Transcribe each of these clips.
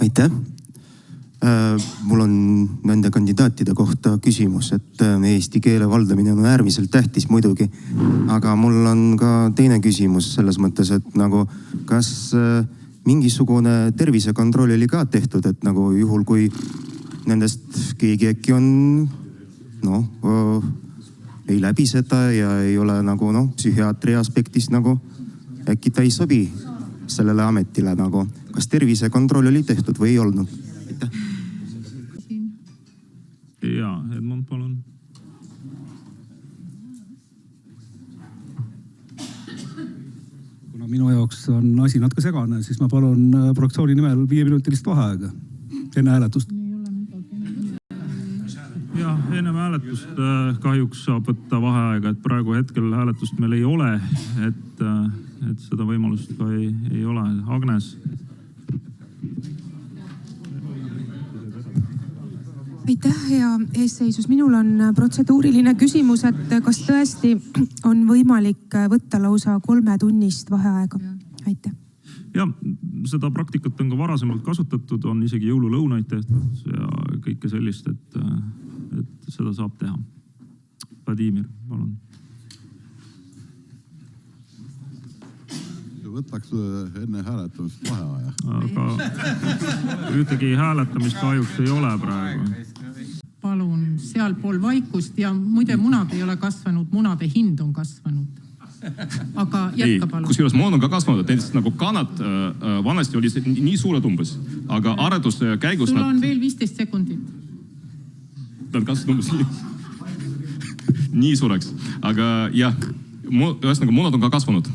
Aitäh. Mul on nende kandidaatide kohta küsimus, et eesti keele valdamine on äärmiselt tähtis muidugi. Aga mul on ka teine küsimus selles mõttes, et nagu kas mingisugune tervisekontroll oli ka tehtud, et nagu juhul kui nendest keegi äkki on ei läbi seda ja ei ole nagu psühhiaatri aspektist nagu äkki ta ei sobi sellele ametile nagu. Kas tervisekontroll oli tehtud või ei olnud? Aitäh. Jaa, Edmund, palun. Kuna minu jaoks on asi natuke segane, siis ma palun fraktsiooni nimel 5-minutilist vaheaega enne hääletust. Jah, enne hääletust kahjuks saab võtta vaheaega, et praegu hetkel hääletust meil ei ole, et seda võimalust ka ei ole. Agnes. Aitäh, hea eesseisus. Minul on protseduuriline küsimus, et kas tõesti on võimalik võtta lausa 3-tunnist vaheaega? Aitäh. Ja, seda praktikat on ka varasemalt kasutatud, on isegi jõululõunaid tehtud ja kõike sellist, et seda saab teha. Vladimir, palun. Võtaks enne hääletamist vaheaja. Aga ühtegi hääletamist kahjuks ei ole praegu. Palun sealpool vaikust ja muide munad ei ole kasvanud, munade hind on kasvanud. Aga jätka palun. Kusjuures munad on ka kasvanud, et nagu kanad vanasti oli nii suured umbes, aga aretuse käigus... Sul on veel 15 sekundit. Nad kasvanud umbes nii suureks, aga jah, munad on ka kasvanud.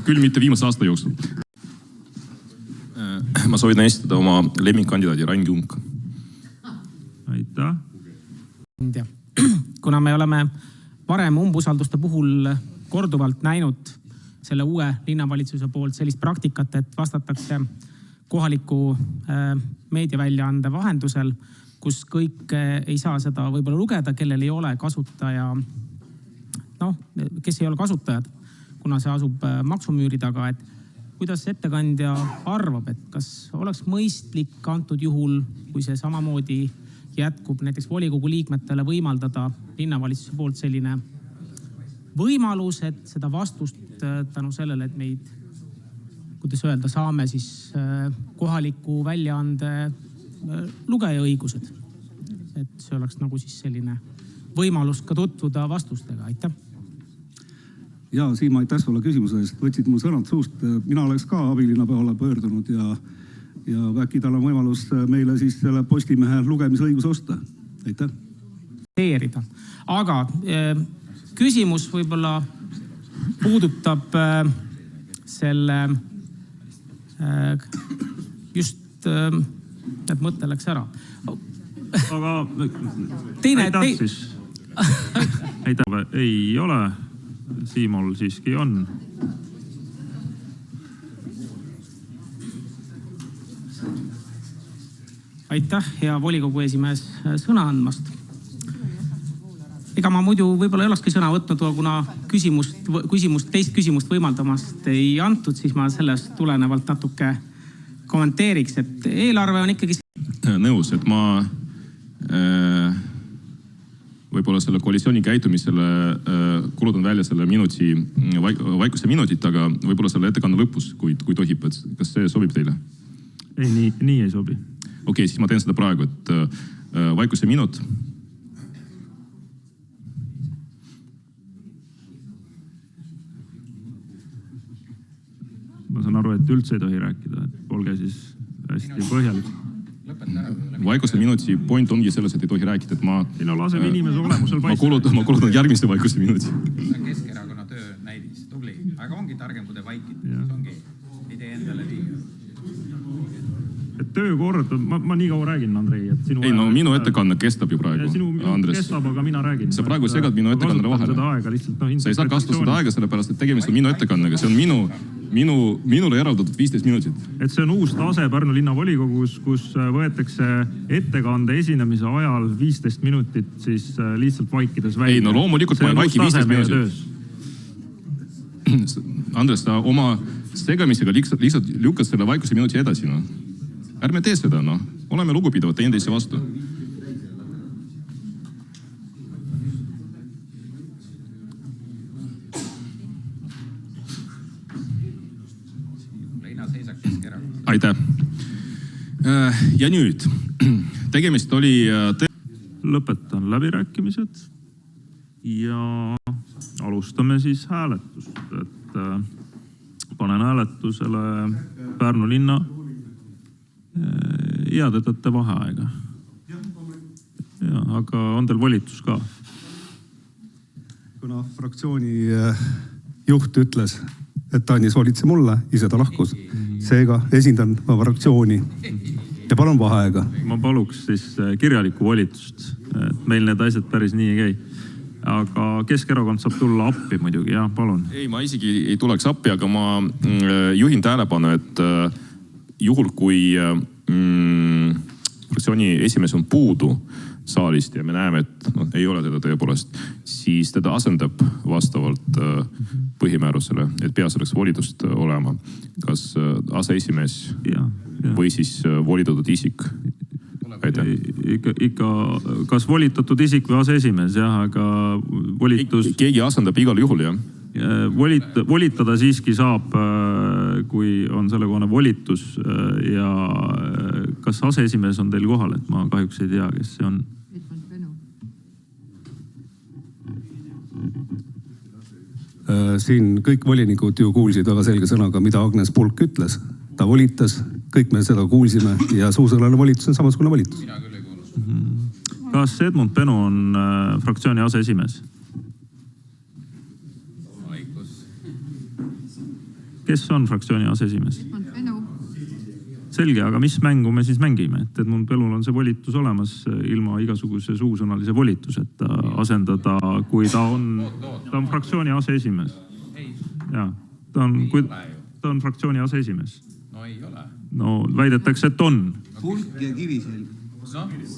Küll mitte viimase aasta jooksul. Ma soovin esitada oma lemmikkandidaadi Rain Jung. Aitäh. Kuna me oleme varem umbusalduste puhul korduvalt näinud selle uue linnavalitsuse poolt sellist praktikat, et vastatakse kohaliku meediaväljaande vahendusel, kus kõik ei saa seda võib-olla lugeda, kellel ei ole kasutaja, kes ei ole kasutajad, kuna see asub maksumüüri taga, et kuidas ettekandja arvab, et kas oleks mõistlik antud juhul, kui see samamoodi jätkub näiteks volikogu liikmetele võimaldada linnavalitsuse poolt selline võimalus, et seda vastust tänu sellele, et meid, kuidas öelda, saame siis kohaliku väljaande lugejaõigused. Et see oleks nagu siis selline võimalus ka tutvuda vastustega. Aitäh. Ja Siim, aitäh sulle küsimuse eest. Võtsid mu sõnad suust. Mina oleks ka abilinnapeale pöördunud ja äkki tal on võimalus meile siis selle Postimehe lugemisõigus osta. Aitäh. Aga küsimus võib-olla puudutab selle just, et mõte läks ära. Aga aitäh siis. Aitäh, ei ole. Siimol siiski on. Aitäh, hea volikogu esimees, sõna andmast. Ega ma muidu võib-olla ei olekski sõna võtnud, kuna teist küsimust võimaldamast ei antud, siis ma sellest tulenevalt natuke kommenteeriks, et eelarve on ikkagi... Nõus, et ma võib-olla selle koalitsiooni käitumisele kulutan välja selle vaikuse minutit, aga võib-olla selle ettekande lõpus, kui tohib, et kas see sobib teile? Ei, nii ei sobi. Okei, siis ma teen seda praegu, et vaikuse minut. Ma saan aru, et üldse ei tohi rääkida, et olge siis hästi põhjalik. Vaikuse minuti point ongi selles, et ei tohi rääkida, et ma... Sina laseme inimese olemusel paista. Ma kulutan järgmiste vaikuse minuti. See on Keskerakonna töö näidis, tubli. Aga ongi targem, kui te vaikid. See ongi, ei tee endale liiga. Et töökord, ma nii kaua räägin, Andrei, et sinu... Ei, no minu ettekanne kestab ju praegu, Andres. Kestab, aga mina räägin. Sa praegu segad minu ettekannale vahele. Sa ei saa kasutada seda aega, sellepärast, et tegemist on minu ettekannega. See on minule eraldatud 15 minutit. Et see on uus tase Pärnu linnavolikogus, kus võetakse ettekande esinemise ajal 15 minutit siis lihtsalt vaikides välja. Ei, no loomulikult ma ei vaiki 15 minutit. Andres, ta oma segamisega lihtsalt lükkad selle vaikuse minuti edasi. No. Ärme tee seda, noh. Oleme lugupidavad teineteise vastu. Leina Seisak Keskerakond. Aitäh. Ja nüüd, tegemist oli... Lõpetan läbirääkimised ja alustame siis hääletust. Panen hääletusele Pärnu linna ja te tõtte vaheaega. Ja, aga on teil volitus ka? Kuna fraktsiooni juht ütles, et ta andis volituse mulle, ise ta lahkus. Seega esindan ma fraktsiooni ja palun vaheaega. Ma paluks siis kirjalikku volitust. Meil need asjad päris nii ei käi. Aga Keskerakond saab tulla appi muidugi, jah, palun. Ei, ma isegi ei tuleks appi, aga ma juhin tähelepanu, et juhul kui fraktsiooni esimees on puudu saalist ja me näeme, et ei ole teda tõepoolest, siis teda asendab vastavalt põhimäärusele, et peaks oleks volitust olema. Kas aseesimees või siis volitatud isik? Ikka kas volitatud isik või aseesimees, jah, aga volitus... Keegi asendab igal juhul, jah? Volitada siiski saab, kui on sellekohane volitus ja kas aseesimees on teil kohal, et ma kahjuks ei tea, kes see on. Siin kõik volinikud ju kuulsid väga selge sõnaga, mida Agnes Pulk ütles. Ta volitas, kõik me seda kuulsime ja suusõnale volitus on samasugune volitus. Mina küll ei kuulu. Kas Edmund Benu on fraktsiooni aseesimees? Kes on fraktsiooni aseesimees? Selge, aga mis mängu me siis mängime? Et Edmund Benul on see volitus olemas ilma igasuguse suusõnalise volituseta asendada, kui ta on fraktsiooni aseesimees. Ja, ta on fraktsiooni aseesimees. No ei ole. No väidetakse, et on. Pulk ja Kiviselg.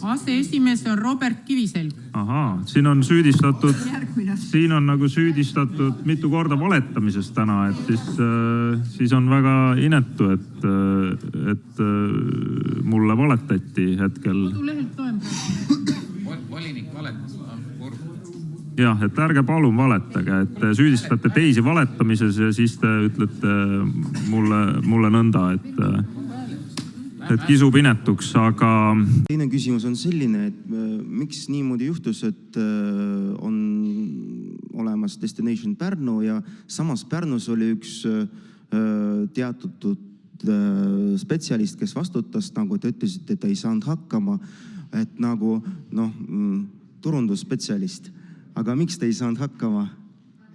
Aseesimees on Robert Kiviselg. Ahaa, siin on nagu süüdistatud mitu korda valetamises täna, et siis on väga inetu, et mulle valetati hetkel. Volinik valetas. Jah, et ärge palun valetage, et süüdistate teisi valetamises ja siis te ütlete mulle nõnda, et kisub inetuks, aga... Teine küsimus on selline, et miks niimoodi juhtus, et on olemas Destination Pärnu ja samas Pärnus oli üks teatud spetsialist, kes vastutas, nagu te ütlesite, et ta ei saanud hakkama, et nagu turundusspetsialist. Aga miks te ei saanud hakkama?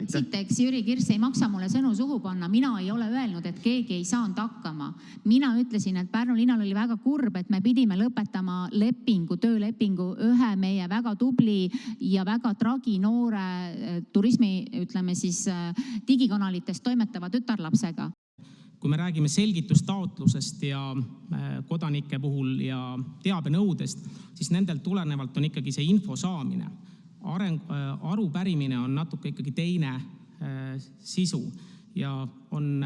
Esiteks, Jüri Kirs ei maksa mulle sõnu suhu panna. Mina ei ole öelnud, et keegi ei saanud hakkama. Mina ütlesin, et Pärnu linnal oli väga kurb, et me pidime lõpetama töölepingu ühe meie väga tubli ja väga traginoore turismi, ütleme siis digikanalitest toimetava tütarlapsega. Kui me räägime selgitustaotlusest ja kodanike puhul ja teabenõudest, siis nendel tulenevalt on ikkagi see info saamine. Arupärimine on natuke ikkagi teine sisu ja on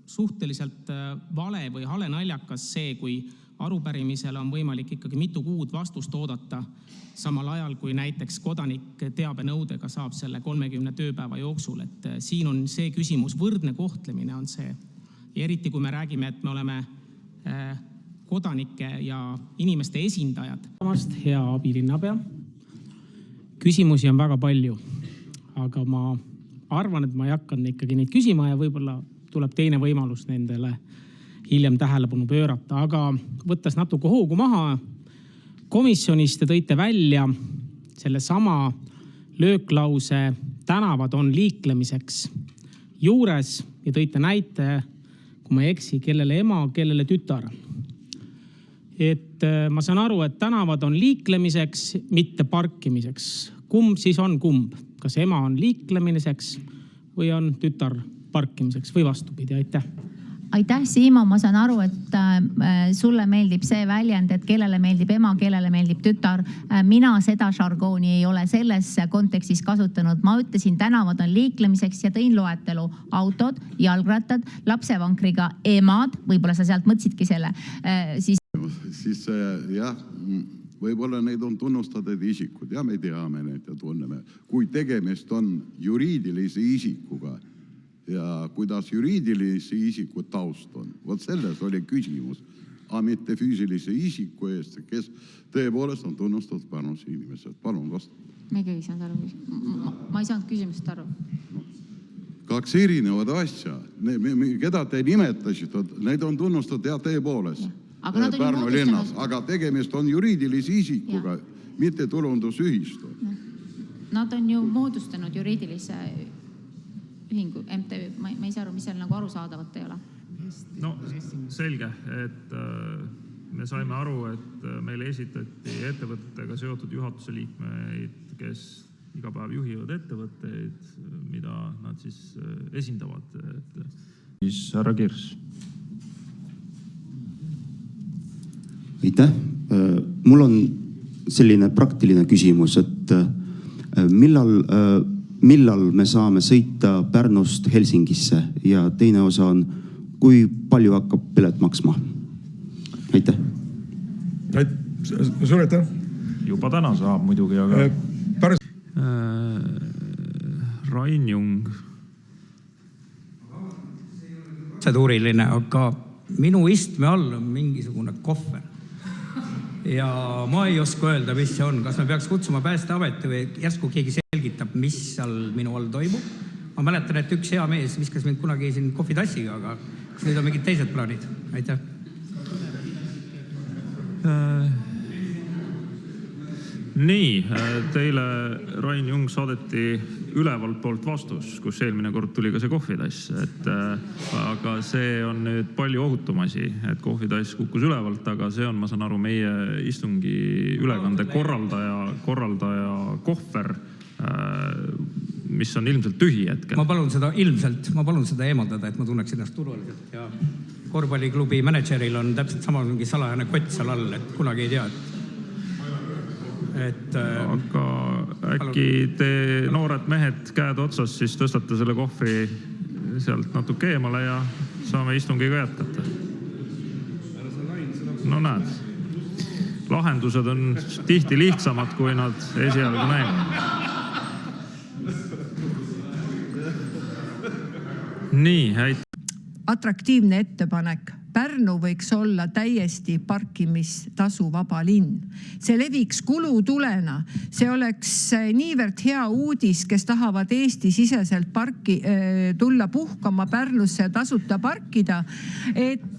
suhteliselt vale või hale naljakas see, kui arupärimisele on võimalik ikkagi mitu kuud vastust oodata, samal ajal kui näiteks kodanik teabenõudega saab selle 30 tööpäeva jooksul. Et siin on see küsimus, võrdne kohtlemine on see. Ja eriti kui me räägime, et me oleme kodanike ja inimeste esindajad. Hea abilinnapea. Küsimusi on väga palju, aga ma arvan, et ma ei hakanud ikkagi neid küsima ja võib-olla tuleb teine võimalus nendele hiljem tähelepanu pöörata. Aga võttes natuke hoogu maha, komisjonis te tõite välja selle sama lööklause tänavad on liiklemiseks juures ja tõite näite, kui ma ei eksi, kellele ema, kellele tütar. Et ma saan aru, et tänavad on liiklemiseks, mitte parkimiseks. Kumb siis on kumb? Kas ema on liiklemiseks või on tütar parkimiseks või vastupidi? Aitäh. Aitäh, Siimo, ma saan aru, et sulle meeldib see väljend, et kellele meeldib ema, kellele meeldib tütar. Mina seda žargooni ei ole selles kontekstis kasutanud. Ma ütlesin, tänavad on liiklemiseks ja tõin loetelu. Autod, jalgrattad, lapsevankriga emad, võib-olla sa sealt mõtlesidki selle. Siis jah, võib-olla neid on tunnustatud isikud ja me teame neid ja tunneme. Kui tegemist on juriidilise isikuga, ja kuidas juriidilise isiku taust on. Vot selles oli küsimus, aga mitte füüsilise isiku eest, kes tõepoolest on tunnustatud Pärnus inimesed. Palun vastu. Ma ei saanud aru. Ma ei saanud küsimusest aru. Kaks erinevad asja. Keda te nimetasite, need on tunnustatud ja tõepoolest Pärnu linnas. Aga tegemist on juriidilise isikuga, mitte tulundusühistu. Nad on ju moodustanud juriidilise ühingu, MTÜ, ma ei saa aru, mis seal nagu arusaadavat ei ole. No selge, et me saime aru, et meile esitati ettevõtetega seotud juhatuse liikmeid, kes iga päev juhivad ettevõtteid, mida nad siis esindavad. Siis härra Kirs. Aitäh. Mul on selline praktiline küsimus, et millal me saame sõita Pärnust Helsingisse ja teine osa on, kui palju hakkab pilet maksma? Aitäh. Suur aitäh. Juba täna saab muidugi, aga Rain Jung. Protseduuriline, aga minu istme all on mingisugune kohver. Ja ma ei oska öelda, mis see on. Kas me peaks kutsuma Päästeameti või järsku keegi selgitab, mis seal minu all toimub? Ma mäletan, et üks hea mees viskas mind kunagi siin kohvitassiga, aga kas nüüd on mingid teised plaanid? Aitäh. Nii, teile Rain Jung saadeti ülevalt poolt vastus, kus eelmine kord tuli ka see kohvitass. Aga see on nüüd palju ohutum asi, et kohvitass kukkus ülevalt, aga see on, ma saan aru, meie istungi ülekande korraldaja kohver, mis on ilmselt tühi hetkel. Ma palun seda eemaldada, et ma tunneks ennast turvaliselt. Ja korvpalliklubi manageril on täpselt sama mingi salajane kott seal all, et kunagi ei tea, aga äkki te noored mehed käed otsas siis tõstate selle kohvri sealt natuke eemale ja saame istungiga jätkata. No näed, lahendused on tihti lihtsamad, kui nad esialgu näivad. Nii, häid. Atraktiivne ettepanek. Pärnu võiks olla täiesti parkimistasu vaba linn. See leviks kulutulena. See oleks niivõrd hea uudis, kes tahavad Eesti siseselt tulla puhkama Pärnusse ja tasuta parkida. Et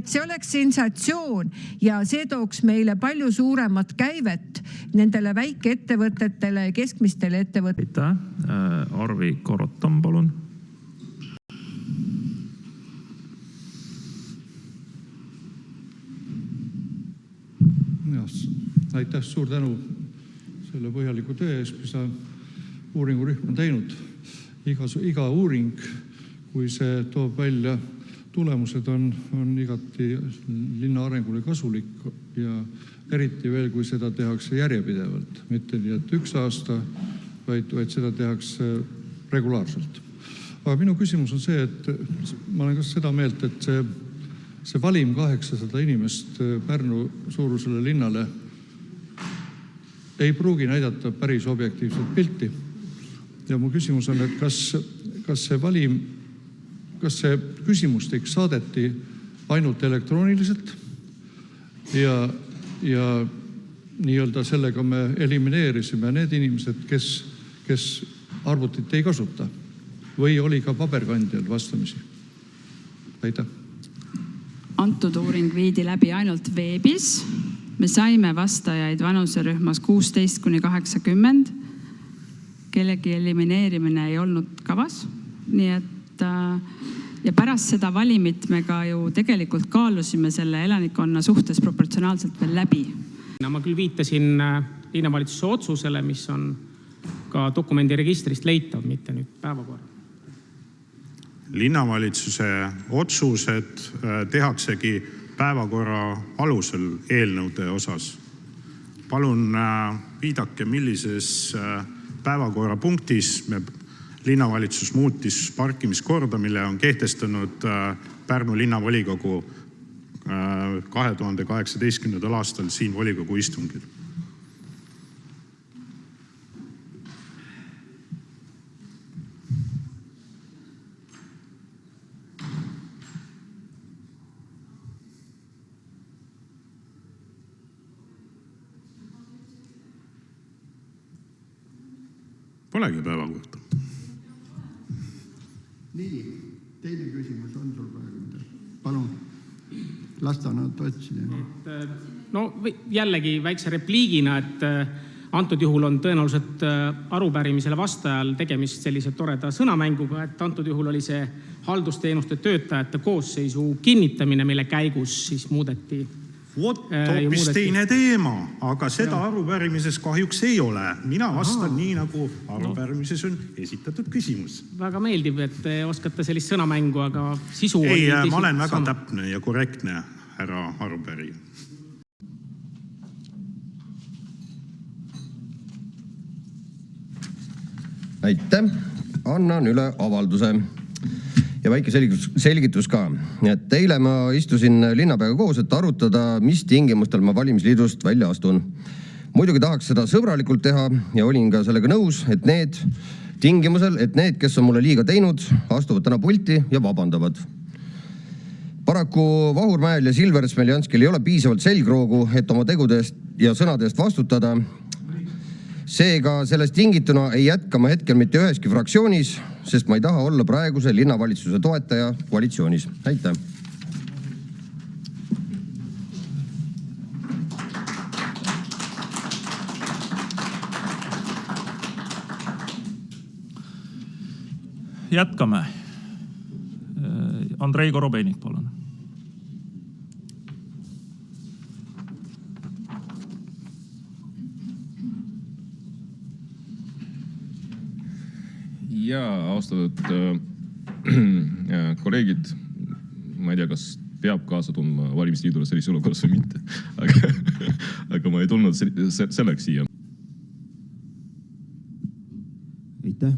see oleks sensatsioon ja see tooks meile palju suuremat käivet nendele väikeettevõtetele ja keskmistele ettevõtetele. Arvi Korotam, palun. Aitäh, suur tänu selle põhjaliku töö eest, mis uuringurühm on teinud. Iga uuring, kui see toob välja tulemused, on igati linna arengule kasulik ja eriti veel, kui seda tehakse järjepidevalt. Mitte nii, et üks aasta, vaid seda tehakse regulaarselt. Aga minu küsimus on see, et ma olen ka seda meelt, et see valim 800 inimest Pärnu suurusele linnale ei pruugi näidata päris objektiivset pilti. Ja mu küsimus on, et kas see küsimustik saadeti ainult elektrooniliselt ja nii-öelda sellega me elimineerisime need inimesed, kes arvutit ei kasuta või oli ka paberkandjal vastamisi? Aitäh. Antud uuring viidi läbi ainult veebis. Me saime vastajaid vanuserühmas 16–80. Kellegi elimineerimine ei olnud kavas. Nii et ja pärast seda valimit me ka ju tegelikult kaalusime selle elanikkonna suhtes proportsionaalselt veel läbi. Ma küll viitasin linnavalitsuse otsusele, mis on ka dokumendi registrist leitav, mitte nüüd päevakorra. linnavalitsuse otsused tehaksegi päevakorra alusel eelnõude osas. Palun viidake, millises päevakorrapunktis linnavalitsus muutis parkimiskorda, mille on kehtestanud Pärnu linnavolikogu 2018. aastal siin volikogu istungil. Polegi päevakorda. Nii, teine küsimus on sul praegu. Palun, lasta nad otsida. No jällegi väikse repliigina, et antud juhul on tõenäoliselt arupärimisele vastajal tegemist sellise toreda sõnamänguga, et antud juhul oli see haldusteenuste töötajate koosseisu kinnitamine, mille käigus siis muudeti. Hoopis teine teema, aga seda arupärimises kahjuks ei ole. Mina vastan nii, nagu arupärimises on esitatud küsimus. Väga meeldib, et te oskate sellist sõnamängu, aga sisu... Ei, ma olen väga täpne ja korrektne, härra arupärija. Aitäh, annan üle avalduse. Ja väike selgitus ka. Et eile ma istusin linnapeaga koos, et arutada, mis tingimustel ma valimisliidust välja astun. Muidugi tahaks seda sõbralikult teha ja olin ka sellega nõus, et need tingimusel, et need, kes on mulle liiga teinud, astuvad täna pulti ja vabandavad. Paraku Vahurmäel ja Silver Smeljanskil ei ole piisavalt selgroogu, et oma tegudest ja sõnadest vastutada. Seega sellest tingituna ei jätka ma hetkel mitte üheski fraktsioonis, sest ma ei taha olla praeguse linnavalitsuse toetaja koalitsioonis. Aitäh! Jätkame. Andrei Korobeinik, palun. Ja austatud kolleegid, ma ei tea, kas peab kaasa tundma valimisliidule sellise olukorras või mitte, aga ma ei tulnud selleks siia. Aitäh.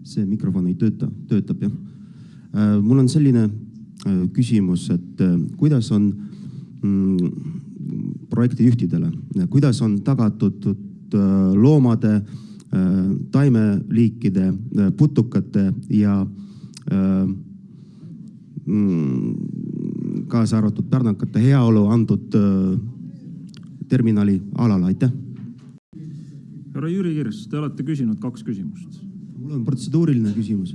See mikrofon ei töötab, jah. Mul on selline küsimus, et kuidas on projektijuhtidele, kuidas on tagatud loomade, taimeliikide, putukate ja kaasa arvatud pärnakate heaolu antud terminali alal. Aitäh. Härra Jüri Kirs, te olete küsinud 2 küsimust. Mul on protseduuriline küsimus.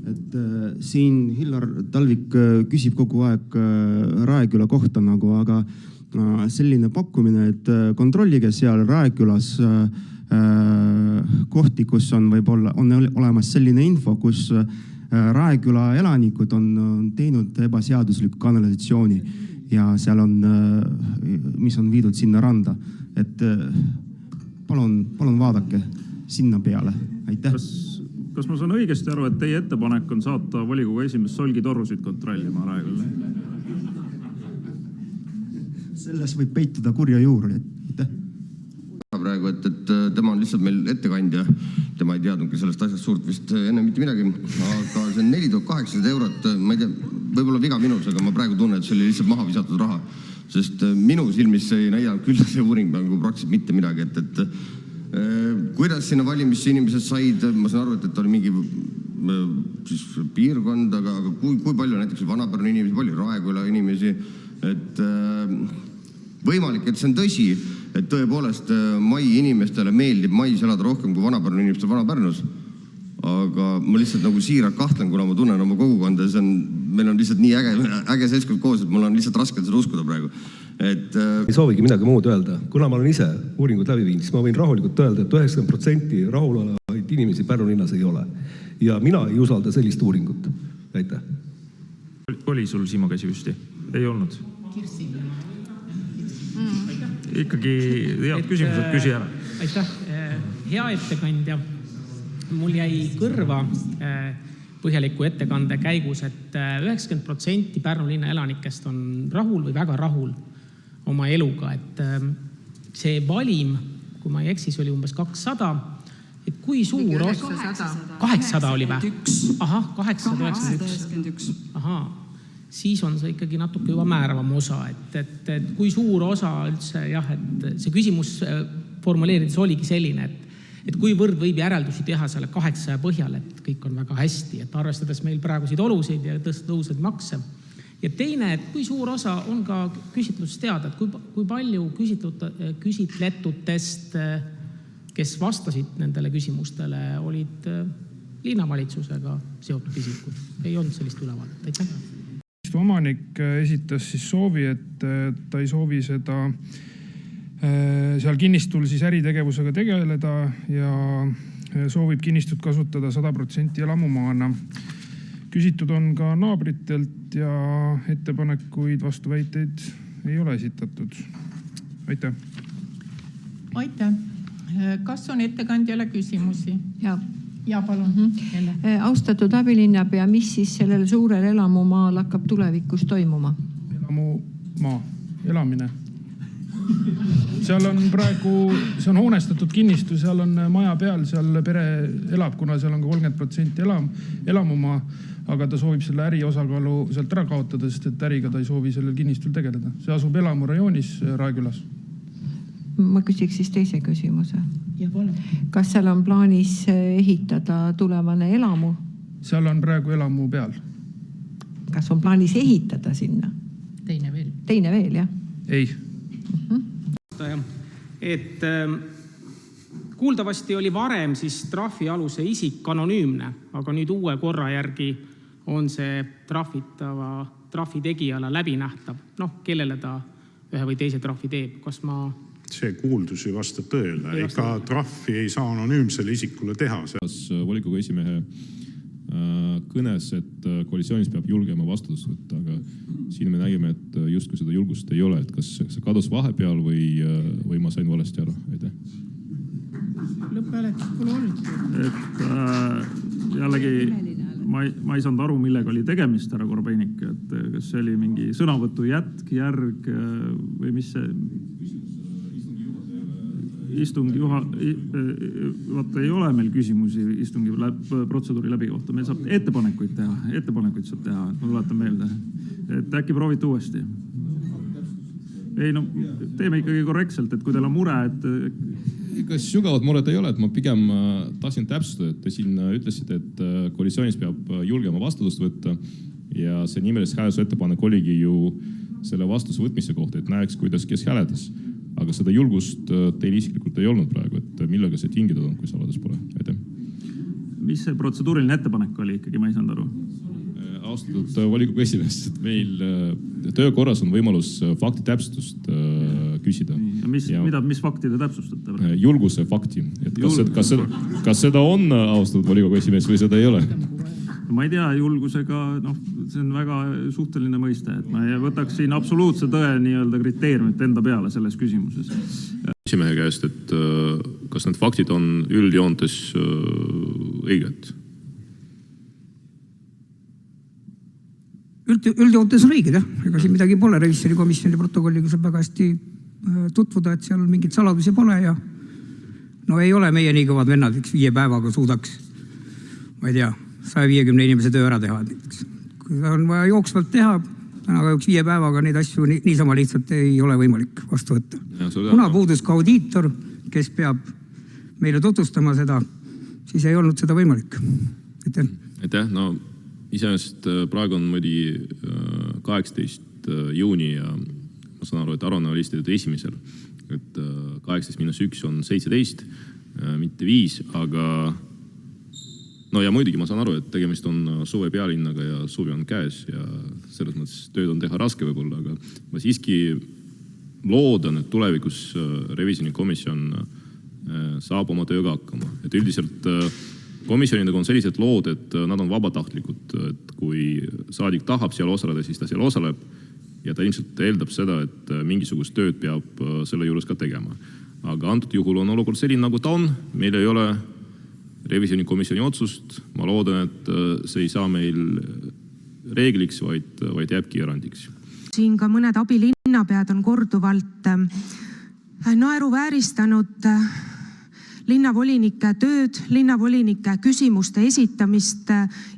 Et siin Hillar Talvik küsib kogu aeg Raeküla kohta nagu, aga selline pakkumine, et kontrollige seal Raekülas kohti, kus on võib-olla on olemas selline info, kus Raeküla elanikud on teinud ebaseaduslikku kanalisatsiooni ja seal on, mis on viidud sinna randa. Et palun vaadake sinna peale. Aitäh. Kas ma saan õigesti aru, et teie ettepanek on saata volikogu esimees Solgi Torrusid kontrollima Raekülla? Selles võib peituda kurja juur. Aitäh. Praegu, et tema on lihtsalt meil ettekandja. Tema ei teadnudki sellest asjast suurt vist enne mitte midagi. Aga see on 4800 eurot, ma ei tea, võib-olla viga minus, aga ma praegu tunnen, et see oli lihtsalt maha visatud raha. Sest minu silmis ei näidanud küll see uuring praktiliselt mitte midagi. Kuidas sinna valimisse inimesed said, ma saan aru, et oli mingi piirkond, aga kui palju näiteks Vana-Pärnu inimesi, palju Raeküla inimesi, et võimalik, et see on tõsi, et tõepoolest mai inimestele meeldib mais elada rohkem kui Vana-Pärnu inimestel Vana-Pärnus. Aga ma lihtsalt nagu siiralt kahtlen, kuna ma tunnen oma kogukonda ja meil on lihtsalt nii äge seltskond koos, et mul on lihtsalt raske seda uskuda praegu. Ei soovigi midagi muud öelda. Kuna ma olen ise uuringut läbi viinud, siis ma võin rahulikult öelda, et 90% rahulolevaid inimesi Pärnu linnas ei ole. Ja mina ei usalda sellist uuringut. Aitäh. Oli sul Siimo käsi püsti? Ei olnud? Ikkagi head küsimused, küsi ära. Aitäh. Hea ettekandja. Mul jäi kõrva põhjaliku ettekande käigus, et 90% Pärnu linna elanikest on rahul või väga rahul oma eluga, et see valim, kui ma ei eksi, oli umbes 200, et kui suur 800 oli vä? Ahah, 891. Ahah, siis on see ikkagi natuke juba määravam osa, et kui suur osa üldse, jah, et see küsimus formuleerides oligi selline, et kuivõrd võib järeldusi teha selle 800 põhjal, et kõik on väga hästi, et arvestades meil praegusid olusid ja tõused makse. Ja teine, et kui suur osa on ka küsitlust teada, et kui palju küsitletutest, kes vastasid nendele küsimustele, olid linnavalitsusega seotud isikud. Ei olnud sellist ülevaadet. Aitäh. Omanik esitas siis soovi, et ta ei soovi seda seal kinnistul siis äritegevusega tegeleda ja soovib kinnistut kasutada 100% elamumaana. Küsitud on ka naabritelt ja ettepanekuid, vastuväiteid ei ole esitatud. Aitäh. Aitäh. Kas on ettekandjale küsimusi? Ja palun. Austatud abilinnapea, mis siis sellel suurel elamumaal hakkab tulevikus toimuma? Elamumaa, elamine. Seal on praegu, see on hoonestatud kinnistu, seal on maja peal, seal pere elab, kuna seal on ka 30% elamumaa, aga ta soovib selle äri osakaalu sealt ära kaotada, sest et äriga ta ei soovi sellel kinnistul tegeleda. See asub elamurajoonis Raekülas. Ma küsiks siis teise küsimuse. Kas seal on plaanis ehitada tulevane elamu? Seal on praegu elamu peal. Kas on plaanis ehitada sinna? Teine veel. Teine veel, jah? Ei. Et kuuldavasti oli varem siis trahvialuse isik anonüümne, aga nüüd uue korra järgi on see trahvi tegijale läbinähtav. Kellele ta ühe või teise trahvi teeb? Kas ma... See kuuldus ei vasta tõele. Ega trahvi ei saa anonüümsele isikule teha. Volikogu esimehe kõnes, et koalitsioonis peab julgema vastutust võtta, aga siin me nägime, et justkui seda julgust ei ole. Et kas see kadus vahepeal või ma sain valesti aru? Aitäh. Lõppääletus pole olnud. Et jällegi ma ei saanud aru, millega oli tegemist, härra Korobeinik, et kas see oli mingi sõnavõtu jätk, järg või mis see... Istungi vaata ei ole meil küsimusi istungi protseduuri läbi kohta. Meil saab ettepanekuid saab teha, ma tuletan meelde. Et äkki proovite uuesti. Ei, teeme ikkagi korrektselt, et kui teil on mure, et... Kas sügavat muret ei ole, et ma pigem tahtsin täpsustada, et te siin ütlesite, et koalitsioonis peab julgema vastutust võtta ja see nimelist hääletuse ettepanek oligi ju selle vastutuse võtmise kohta, et näeks, kuidas kes hääletas. Aga seda julgust teil isiklikult ei olnud praegu, et millega see tingitud on, kui saladus pole? Aitäh. Mis see protseduuriline ettepanek oli ikkagi, ma ei saanud aru? Austatud volikogu esimees, et meil töökorras on võimalus fakti täpsustust küsida. Mis fakti te täpsustate? Julguse fakti. Et kas seda on austatud volikogu esimees või seda ei ole? Ma ei tea, julgusega, see on väga suhteline mõiste, et ma ei võtaks siin absoluutse tõe nii-öelda kriteeriumit enda peale selles küsimuses. Esimehe käest, et kas need faktid on üldjoontes õiged? Üldjoontes on õiged, jah. Ega siin midagi pole, revisjonikomisjoni protokolliga saab väga hästi tutvuda, et seal mingit saladusi pole ja ei ole meie nii kõvad vennad, 5 päevaga suudaks, ma ei tea, 150 inimese töö ära teha. Kui on vaja jooksvalt teha, aga 5 päevaga neid asju niisama lihtsalt ei ole võimalik vastu võtta. Kuna puudus ka audiitor, kes peab meile tutvustama seda, siis ei olnud seda võimalik. Aitäh. Iseenesest praegu on 18. juuni ja ma saan aru, et aruanne oli esitatud 1. Et 18-1 on 17, mitte 5, aga ja muidugi ma saan aru, et tegemist on suve pealinnaga ja suvi on käes ja selles mõttes tööd on teha raske võib-olla, aga ma siiski loodan, et tulevikus revisjonikomisjon saab oma tööga hakkama. Et üldiselt komisjonidega on sellised lood, et nad on vabatahtlikud, et kui saadik tahab seal osaleda, siis ta seal osaleb ja ta ilmselt eeldab seda, et mingisugust tööd peab selle juures ka tegema. Aga antud juhul on olukord selline, nagu ta on, meil ei ole revisjonikomisjoni otsust. Ma loodan, et see ei saa meil reegliks, vaid jääbki erandiks. Siin ka mõned abilinnapead on korduvalt naeruvääristanud linnavolinike tööd, linnavolinike küsimuste esitamist.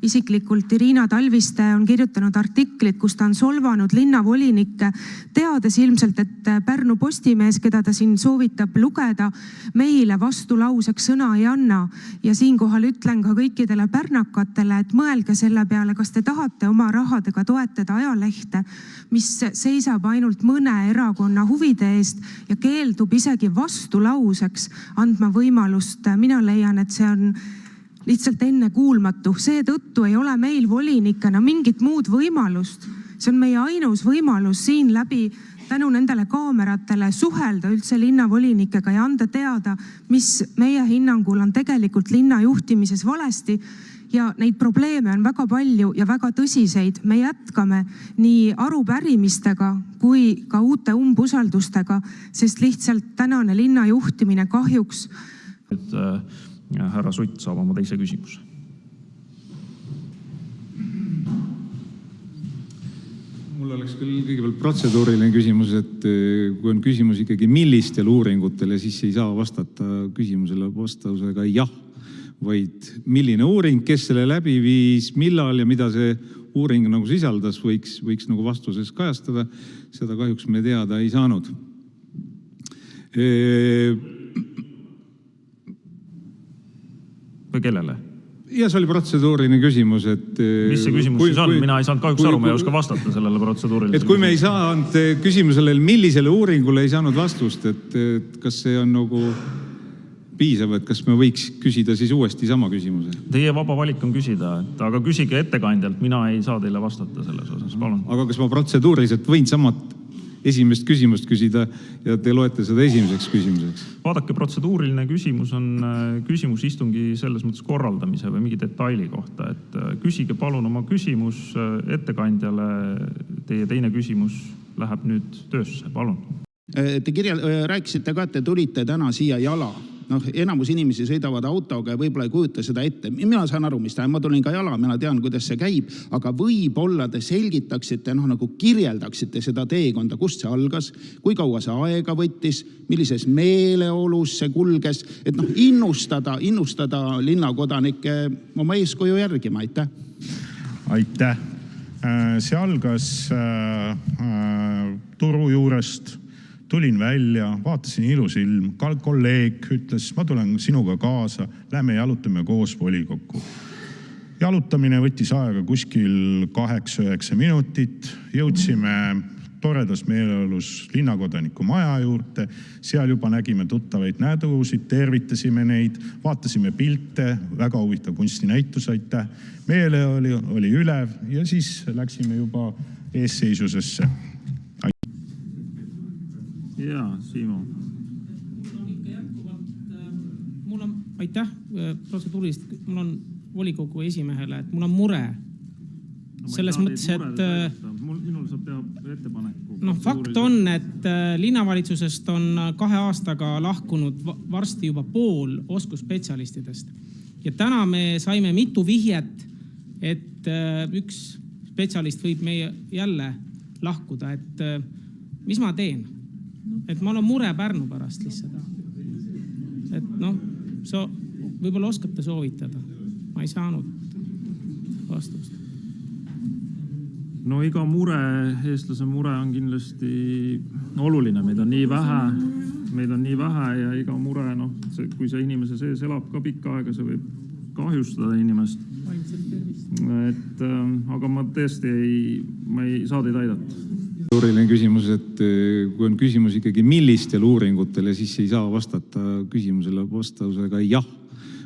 Isiklikult Irina Talviste on kirjutanud artiklit, kus ta on solvanud linnavolinikke, teades ilmselt, et Pärnu Postimees, keda ta siin soovitab lugeda, meile vastulauseks sõna ei anna. Ja siinkohal ütlen ka kõikidele pärnakatele, et mõelge selle peale, kas te tahate oma rahadega toetada ajalehte, mis seisab ainult mõne erakonna huvide eest ja keeldub isegi vastulauseks andma võimalust. Mina leian, et see on lihtsalt ennekuulmatu. Seetõttu ei ole meil volinikena mingit muud võimalust. See on meie ainus võimalus siin läbi tänu nendele kaameratele suhelda üldse linnavolinikega ja anda teada, mis meie hinnangul on tegelikult linna juhtimises valesti. Ja neid probleeme on väga palju ja väga tõsiseid. Me jätkame nii arupärimistega kui ka uute umbusaldustega, sest lihtsalt tänane linna juhtimine kahjuks. Et härra Sutt saab oma teise küsimuse. Mul oleks küll kõigepealt protseduuriline küsimus, et kui on küsimus ikkagi millistel uuringutele, siis ei saa vastata küsimusele vastusega jah, vaid milline uuring, kes selle läbi viis, millal ja mida see uuring nagu sisaldas, võiks nagu vastuses kajastada. Seda kahjuks me teada ei saanud. Või kellele? Ja see oli protseduuriline küsimus, et... Mis see küsimus siis on? Mina ei saanud kahjuks aru, ma ei oska vastata sellele protseduurilisele. Et kui me ei saanud küsimusele, millisele uuringule ei saanud vastust, et kas see on nagu piisav, et kas me võiks küsida siis uuesti sama küsimuse? Teie vaba valik on küsida, aga küsige ettekandjalt, mina ei saa teile vastata selles osas, palun. Aga kas ma protseduuriliselt võin samat esimest küsimust küsida ja te loete seda esimeseks küsimuseks? Vaadake, protseduuriline küsimus on küsimus istungi selles mõttes korraldamise või mingi detaili kohta. Et küsige palun oma küsimus ettekandjale. Teie teine küsimus läheb nüüd töösse, palun. Te rääkisite ka, et te tulite täna siia jala. Enamus inimesi sõidavad autoga ja võib-olla ei kujuta seda ette. Mina saan aru, mis tähendab. Ma tulin ka jala, mina tean, kuidas see käib, aga võib-olla te selgitaksite, nagu kirjeldaksite seda teekonda, kust see algas, kui kaua see aega võttis, millises meeleolus see kulges, et innustada linnakodanikke oma eeskuju järgima. Aitäh. Aitäh. See algas turu juurest. Tulin välja, vaatasin ilus ilm, kolleeg ütles, ma tulen sinuga kaasa, lähme jalutame koos volikokku. Jalutamine võttis aega kuskil 8-9 minutit, jõudsime toredas meeleolus linnakodaniku maja juurde, seal juba nägime tuttavaid nädusid, tervitasime neid, vaatasime pilte, väga huvitav kunstinäitus, aitäh. Meele oli ülev ja siis läksime juba eesseisusesse. Jaa, Siimo. Mul on, aitäh, protseduurist, mul on volikogu esimehele, et mul on mure. Selles mõttes, et... Minul saab teha ettepaneku. Fakt on, et linnavalitsusest on 2 aastaga lahkunud varsti juba pool oskusspetsialistidest. Ja täna me saime mitu vihjet, et üks spetsialist võib meie jälle lahkuda, et mis ma teen? Et ma olen mure Pärnu pärast lihtsalt. Et võib-olla oskate soovitada. Ma ei saanud vastust. No iga mure, eestlase mure on kindlasti oluline. Meid on nii vähe ja iga mure, kui see inimese sees elab ka pikka aega, see võib kahjustada inimest. Aga ma tõesti ei saa teid aidata. Protseduuriline küsimus, et kui on küsimus ikkagi millistel uuringutele, siis ei saa vastata küsimusele vastusega jah,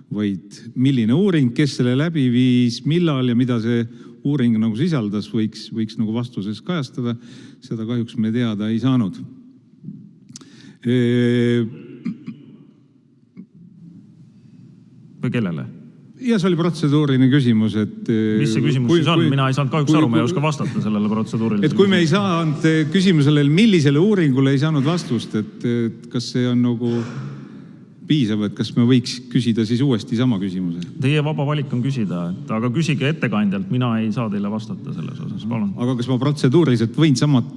vaid milline uuring, kes selle läbi viis, millal ja mida see uuring nagu sisaldas, võiks nagu vastuses kajastada. Seda kahjuks me teada ei saanud. Või kellele? Ja see oli protseduuriline küsimus, et... Mis see küsimus siis on? Mina ei saanud kahjuks aru, ma ei oska vastata sellele protseduurilisele. Et kui me ei saanud küsimusele, millisele uuringule ei saanud vastust, et kas see on nagu piisav, et kas me võiks küsida siis uuesti sama küsimuse? Teie vaba valik on küsida, aga küsige ettekandjalt, mina ei saa teile vastata selles osas, palun. Aga kas ma protseduuriliselt võin samat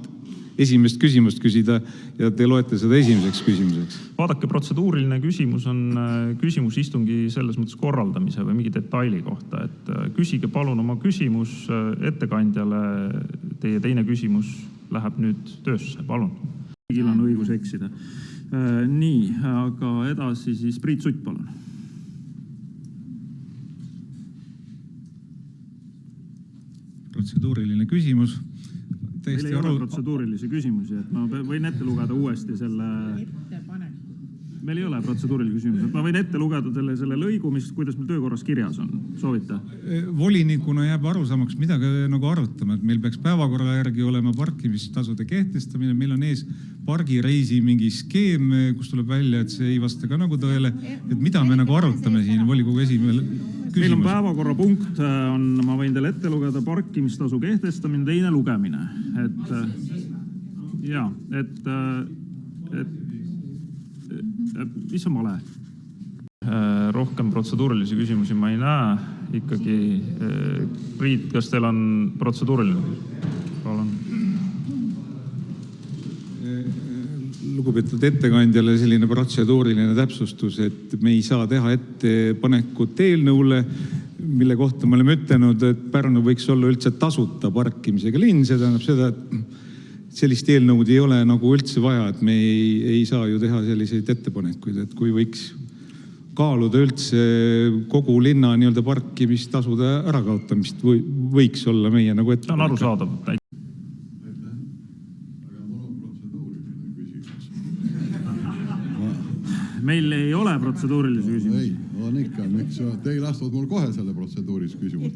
esimest küsimust küsida ja te loete seda esimeseks küsimuseks? Vaadake, protseduuriline küsimus on küsimus istungi selles mõttes korraldamise või mingi detaili kohta, et küsige palun oma küsimus ettekandjale, teie teine küsimus läheb nüüd töösse, palun. Kõigil on õigus eksida. Nii, aga edasi siis Priit Sutt, palun. Protseduuriline küsimus. Meil ei ole protseduurilisi küsimusi, et ma võin ette lugeda uuesti selle... Meil ei ole protseduurilisi küsimusi, ma võin ette lugeda selle lõigu, kuidas meil töökorras kirjas on. Soovite? Volinikuna jääb arusaamaks, mida nagu arutame, et meil peaks päevakorra järgi olema parkimistasude kehtestamine, meil on ees pargireisi mingi skeem, kus tuleb välja, et see ei vasta ka nagu tõele, et mida me nagu arutame siin volikogu esimehel küsimus. Meil on päevakorrapunkt, ma võin teile ette lugeda parkimistasu kehtestamine, teine lugemine. Mis on vale? Rohkem protseduurilisi küsimusi ma ei näe. Ikkagi, Priit, kas teil on protseduuriline küsimus? Palun. Lugupeetud ettekandjale selline protseduuriline täpsustus, et me ei saa teha ettepanekut eelnõule, mille kohta me oleme ütlenud, et Pärnu võiks olla üldse tasuta parkimisega linn. See tähendab seda, et sellist eelnõud ei ole nagu üldse vaja, et me ei saa ju teha selliseid ettepanekuid, et kui võiks kaaluda üldse kogu linna nii-öelda parkimistasude ärakaotamist, võiks olla meie nagu ettepanek. See on arusaadav. Meil ei ole protseduurilisi küsimusi. Ei, on ikka. Te ei lastud mul kohe selle protseduurilisi küsimus.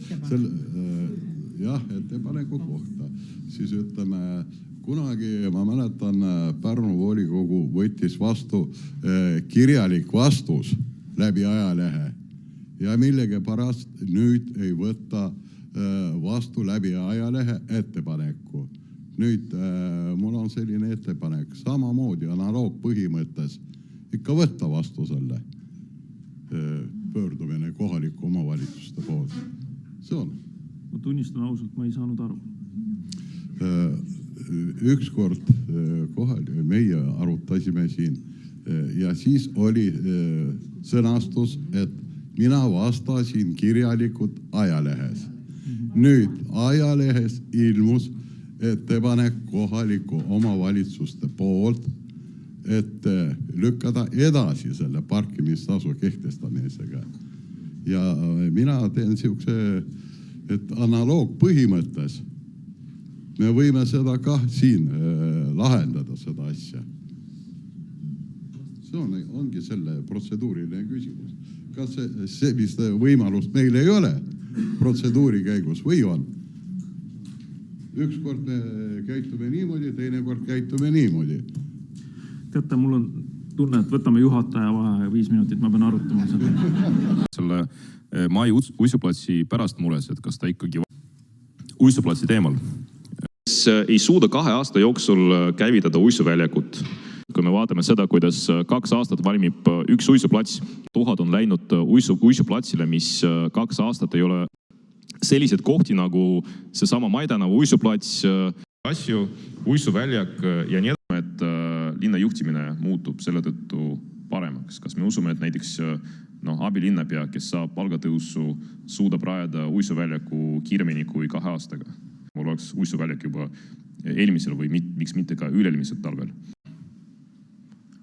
Jah, ettepaneku kohta. Siis ütleme, kunagi ma mäletan, Pärnu volikogu võttis vastu kirjalik vastus läbi ajalehe. Ja millegi pärast nüüd ei võtta vastu läbi ajalehe ettepaneku. Nüüd mul on selline ettepanek. Samamoodi analoog põhimõttes ikka võtta vastu selle pöördumine kohaliku omavalitsuste poolt. See on. Ma tunnistan ausalt, ma ei saanud aru. Ükskord meie arutasime siin ja siis oli sõnastus, et mina vastasin kirjalikult ajalehes. Nüüd ajalehes ilmus ettepanek kohaliku omavalitsuste poolt, et lükkada edasi selle parkimistasu kehtestamisega. Ja mina teen siukse, et analoog põhimõttes me võime seda ka siin lahendada, seda asja. See ongi selle protseduuriline küsimus. Kas sellist võimalust meil ei ole protseduuri käigus või on? Ükskord me käitume niimoodi, teine kord käitume niimoodi. Teate, mul on tunne, et võtame juhataja vahe 5 minutit, ma pean arutama seda. Selle Mai uisuplatsi pärast mures, et kas ta ikkagi uisuplatsi teemal. Ei suuda 2 aasta jooksul käivitada uisuväljakut. Kui me vaatame seda, kuidas 2 aastat valmib üks uisuplats, 1000 on läinud uisuplatsile, mis 2 aastat ei ole sellised kohti nagu seesama Maidanava uisuplats, asju, uisuväljak ja nii, et linna juhtimine muutub selle tõttu paremaks. Kas me usume, et näiteks abilinnapea, kes saab palgatõusu, suudab rajada uisuväljaku kiiremini kui 2 aastaga? Mul oleks uisuväljak juba eelmisel või miks mitte ka üle-eelmisel talvel.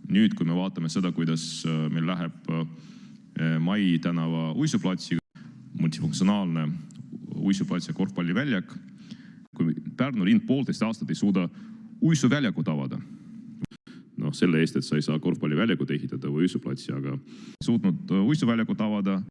Nüüd, kui me vaatame seda, kuidas meil läheb Mai tänava uisuplatsiga, multifunktsionaalne uisuplats ja korvpalliväljak, kui Pärnu linn 1,5 aastat ei suuda uisuväljakut avada. Selle eest, et sa ei saa korvpalliväljakut ehitada või uisuplatsi, aga suutnud uisuväljakut avada.